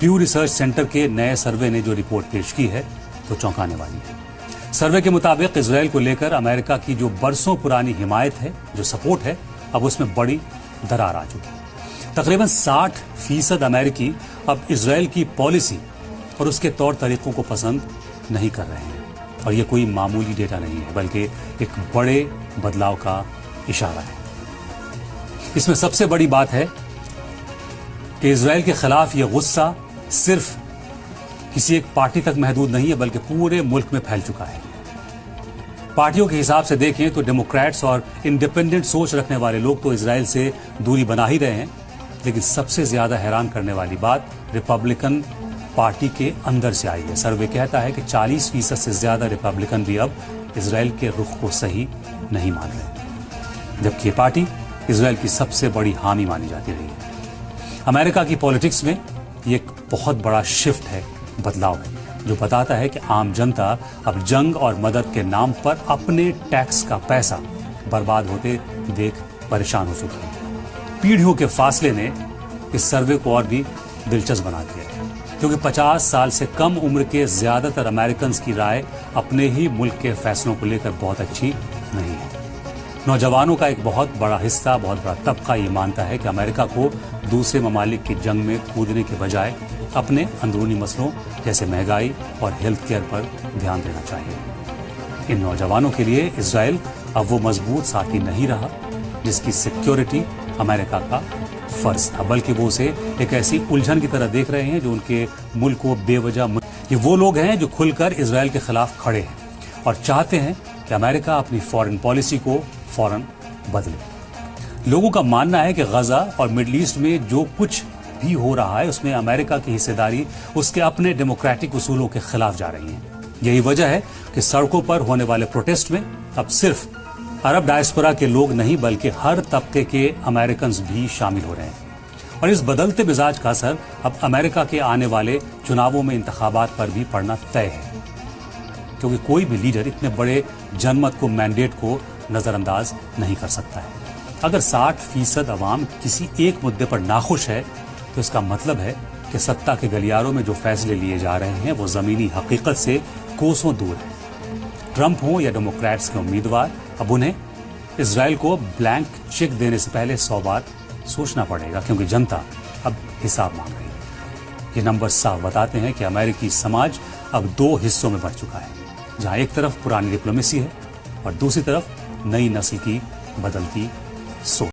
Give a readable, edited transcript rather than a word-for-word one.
प्यू research centre के नए सर्वे ने जो रिपोर्ट पेश की है तो चौंकाने वाली है। सर्वे के मुताबिक इजराइल को लेकर अमेरिका की जो बरसों पुरानी हिमायत है, जो सपोर्ट है, अब उसमें बड़ी दरार आ चुकी है। तकरीबन 60% अमेरिकी अब इजराइल की पॉलिसी और उसके तौर तरीकों को पसंद नहीं कर रहे हैं। और ये कोई मामूली डेटा नहीं है, बल्कि एक बड़े बदलाव का इशारा है। इसमें सबसे बड़ी बात है कि इजराइल के खिलाफ ये गुस्सा सिर्फ किसी एक पार्टी तक महदूद नहीं है, बल्कि पूरे मुल्क में फैल चुका है। पार्टियों के हिसाब से देखें तो डेमोक्रेट्स और इंडिपेंडेंट सोच रखने वाले लोग तो इजराइल से दूरी बना ही रहे हैं, लेकिन सबसे ज्यादा हैरान करने वाली बात रिपब्लिकन पार्टी के अंदर से आई है। सर्वे कहता है कि 40% से ज्यादा रिपब्लिकन भी अब इजराइल के रुख को सही नहीं मान रहे, जबकि ये पार्टी इजराइल की सबसे बड़ी हामी मानी जाती रही है। अमेरिका की पॉलिटिक्स में ये एक बहुत बड़ा शिफ्ट है, बदलाव है, जो बताता है कि आम जनता अब जंग और मदद के नाम पर अपने टैक्स का पैसा बर्बाद होते देख परेशान हो चुकी है। पीढ़ियों के फासले ने इस सर्वे को और भी दिलचस्प बना दिया है, क्योंकि 50 साल से कम उम्र के ज्यादातर अमेरिकन की राय अपने ही मुल्क के फैसलों को लेकर बहुत अच्छी नहीं है। नौजवानों का एक बहुत बड़ा हिस्सा, बहुत बड़ा तबका ये मानता है कि अमेरिका को दूसरे ममालिक की जंग में कूदने के बजाय अपने अंदरूनी मसलों जैसे महंगाई और हेल्थ केयर पर ध्यान देना चाहिए। इन नौजवानों के लिए इजराइल अब वो मजबूत साथी नहीं रहा जिसकी सिक्योरिटी अमेरिका का फर्ज था, बल्कि वो उसे एक ऐसी उलझन की तरह देख रहे हैं जो उनके मुल्क को बेवजह। ये वो लोग हैं जो खुलकर इजराइल के खिलाफ खड़े हैं और चाहते हैं कि अमेरिका अपनी फॉरेन पॉलिसी को फौरन बदले। लोगों का मानना है कि गजा और मिडल ईस्ट में जो कुछ भी हो रहा है उसमें अमेरिका की हिस्सेदारी उसके अपने डेमोक्रेटिक उसूलों के खिलाफ जा रही है। यही वजह है कि सड़कों पर होने वाले प्रोटेस्ट में अब सिर्फ अरब डायस्पोरा के लोग नहीं, बल्कि हर तबके के अमेरिकन भी शामिल हो रहे हैं। और इस बदलते मिजाज का असर अब अमेरिका के आने वाले चुनावों में इंतखाबात पर भी पड़ना तय है, क्योंकि कोई भी लीडर इतने बड़े जनमत को, मैंडेट को नजरअंदाज नहीं कर सकता है। अगर 60% अवाम किसी एक मुद्दे पर नाखुश है तो इसका मतलब है कि सत्ता के गलियारों में जो फैसले लिए जा रहे हैं वो जमीनी हकीकत से कोसों दूर है। ट्रंप हो या डेमोक्रेट्स के उम्मीदवार, अब उन्हें इजराइल को ब्लैंक चेक देने से पहले 100 बार सोचना पड़ेगा, क्योंकि जनता अब हिसाब मांग रही है। ये नंबर साफ बताते हैं कि अमेरिकी समाज अब 2 हिस्सों में बढ़ चुका है, जहां एक तरफ पुरानी डिप्लोमेसी है और दूसरी तरफ नई नस्ल की बदलती सोच।